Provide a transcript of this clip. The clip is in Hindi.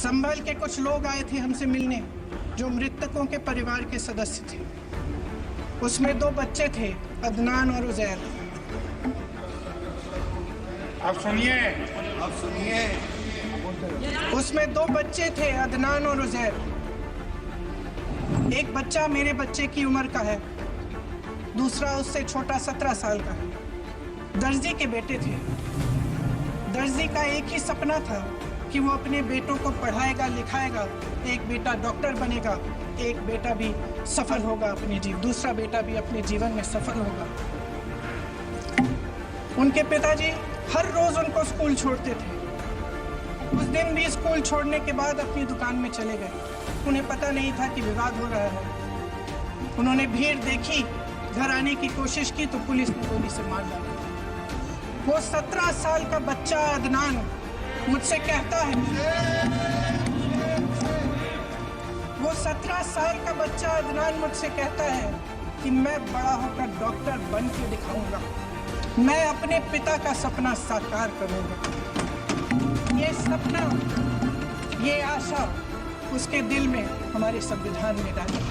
संभल के कुछ लोग आए थे हमसे मिलने जो मृतकों के परिवार के सदस्य थे। उसमें 2 बच्चे थे, अदनान और उजैर। अब सुनिए। उसमें 2 बच्चे थे, अदनान और उजैर। एक बच्चा मेरे बच्चे की उम्र का है, दूसरा उससे छोटा 17 साल का है। दर्जी के बेटे थे। दर्जी का एक ही सपना था कि वो अपने बेटों को पढ़ाएगा लिखाएगा। एक बेटा डॉक्टर बनेगा, एक बेटा भी सफल होगा दूसरा बेटा भी अपने जीवन में सफल होगा। उनके पिताजी हर रोज उनको स्कूल छोड़ते थे। उस दिन भी स्कूल छोड़ने के बाद अपनी दुकान में चले गए। उन्हें पता नहीं था कि विवाद हो रहा है। उन्होंने भीड़ देखी, घर आने की कोशिश की तो पुलिस ने गोली से मार डाला। वो 17 साल का बच्चा अदनान मुझसे कहता है, वो 17 साल का बच्चा अदनान मुझसे कहता है कि मैं बड़ा होकर डॉक्टर बन के दिखाऊंगा, मैं अपने पिता का सपना साकार करूंगा। ये सपना, ये आशा उसके दिल में हमारे संविधान में डाली।